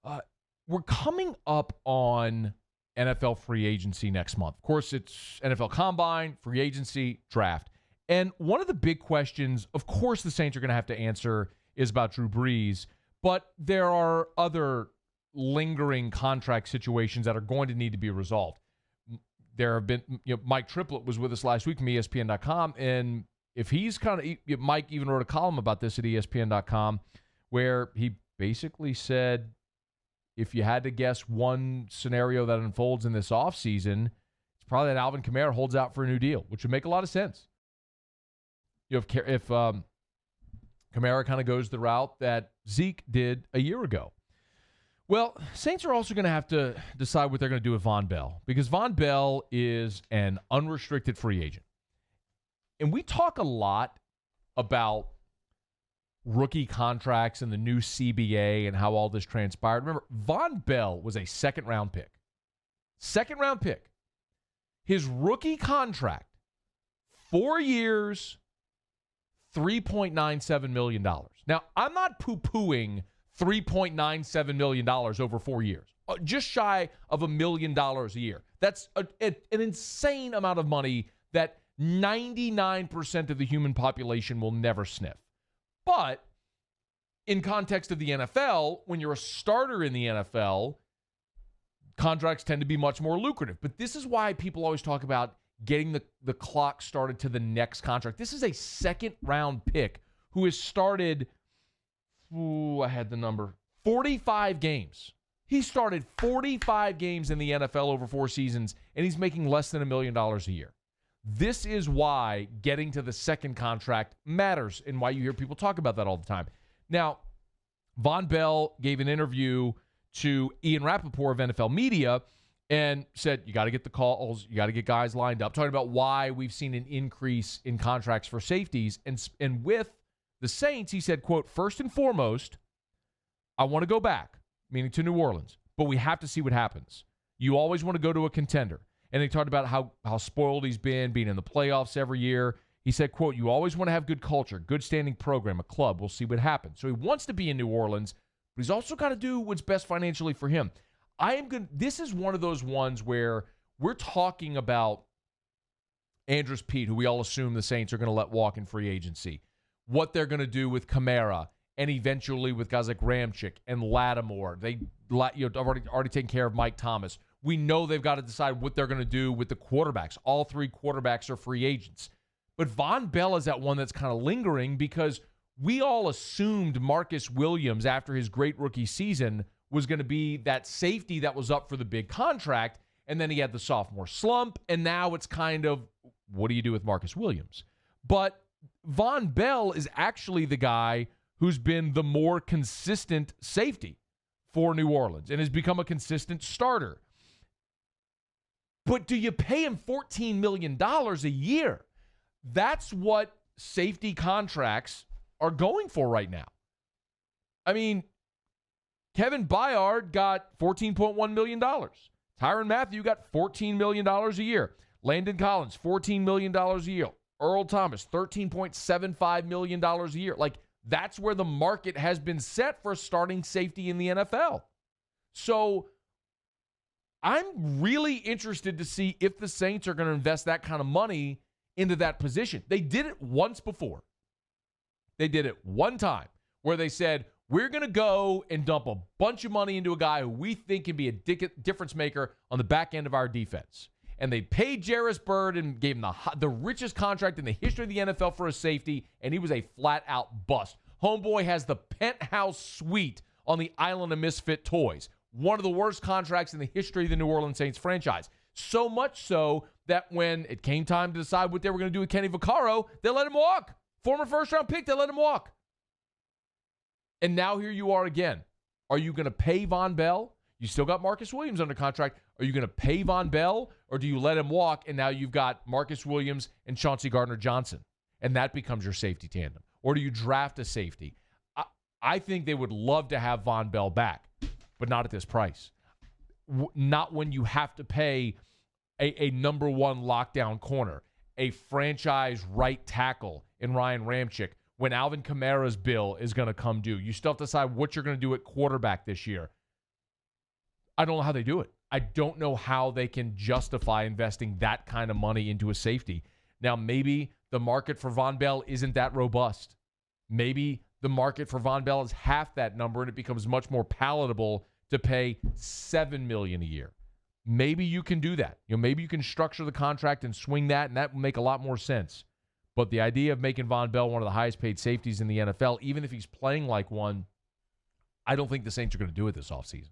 Uh, we're coming up on NFL free agency next month. Of course, it's NFL Combine, free agency, draft. And one of the big questions, of course, the Saints are going to have to answer is about Drew Brees, but there are other lingering contract situations that are going to need to be resolved. There have been, Mike Triplett was with us last week from ESPN.com, and if he's Mike even wrote a column about this at ESPN.com where he basically said, if you had to guess one scenario that unfolds in this offseason, it's probably that Alvin Kamara holds out for a new deal, which would make a lot of sense. If Kamara kind of goes the route that Zeke did a year ago. Well, Saints are also going to have to decide what they're going to do with Vonn Bell, because Vonn Bell is an unrestricted free agent. And we talk a lot about rookie contracts and the new CBA and how all this transpired. Remember, Vonn Bell was a second-round pick. Second-round pick. His rookie contract, 4 years, $3.97 million. Now, I'm not poo-pooing $3.97 million over 4 years. Just shy of $1 million a year. That's an insane amount of money that 99% of the human population will never sniff. But in context of the NFL, when you're a starter in the NFL, contracts tend to be much more lucrative. But this is why people always talk about getting the clock started to the next contract. This is a second-round pick who has started, I had the number, 45 games. He started 45 games in the NFL over 4 seasons, and he's making less than $1 million a year. This is why getting to the second contract matters and why you hear people talk about that all the time. Now, Vonn Bell gave an interview to Ian Rappaport of NFL Media and said, you got to get the calls, you got to get guys lined up, talking about why we've seen an increase in contracts for safeties. And with the Saints, he said, quote, first and foremost, I want to go back, meaning to New Orleans, but we have to see what happens. You always want to go to a contender. And he talked about how spoiled he's been, being in the playoffs every year. He said, quote, you always want to have good culture, good standing program, a club. We'll see what happens. So he wants to be in New Orleans, but he's also got to do what's best financially for him. This is one of those ones where we're talking about Andrus Peat, who we all assume the Saints are going to let walk in free agency, what they're going to do with Kamara, and eventually with guys like Ramczyk and Lattimore. They've already taken care of Mike Thomas. We know they've got to decide what they're going to do with the quarterbacks. All 3 quarterbacks are free agents. But Vonn Bell is that one that's kind of lingering because we all assumed Marcus Williams, after his great rookie season, was going to be that safety that was up for the big contract. And then he had the sophomore slump. And now it's kind of, what do you do with Marcus Williams? But Vonn Bell is actually the guy who's been the more consistent safety for New Orleans and has become a consistent starter. But do you pay him $14 million a year? That's what safety contracts are going for right now. I mean, Kevin Byard got $14.1 million. Tyrann Mathieu got $14 million a year. Landon Collins, $14 million a year. Earl Thomas, $13.75 million a year. Like, that's where the market has been set for starting safety in the NFL. So I'm really interested to see if the Saints are going to invest that kind of money into that position. They did it once before. They did it one time where they said, we're going to go and dump a bunch of money into a guy who we think can be a difference maker on the back end of our defense. And they paid Jarris Byrd and gave him the richest contract in the history of the NFL for a safety, and he was a flat-out bust. Homeboy has the penthouse suite on the Island of Misfit Toys. One of the worst contracts in the history of the New Orleans Saints franchise. So much so that when it came time to decide what they were going to do with Kenny Vaccaro, they let him walk. Former first-round pick, they let him walk. And now here you are again. Are you going to pay Vonn Bell? You still got Marcus Williams under contract. Are you going to pay Vonn Bell, or do you let him walk, and now you've got Marcus Williams and Chauncey Gardner-Johnson, and that becomes your safety tandem? Or do you draft a safety? I think they would love to have Vonn Bell back, but not at this price. Not when you have to pay a number one lockdown corner, a franchise right tackle in Ryan Ramczyk, when Alvin Kamara's bill is going to come due. You still have to decide what you're going to do at quarterback this year. I don't know how they do it. I don't know how they can justify investing that kind of money into a safety. Now, maybe the market for Vonn Bell isn't that robust. Maybe the market for Vonn Bell is half that number and it becomes much more palatable to pay $7 million a year. Maybe you can do that. Maybe you can structure the contract and swing that, and that will make a lot more sense. But the idea of making Vonn Bell one of the highest paid safeties in the NFL, even if he's playing like one, I don't think the Saints are going to do it this offseason.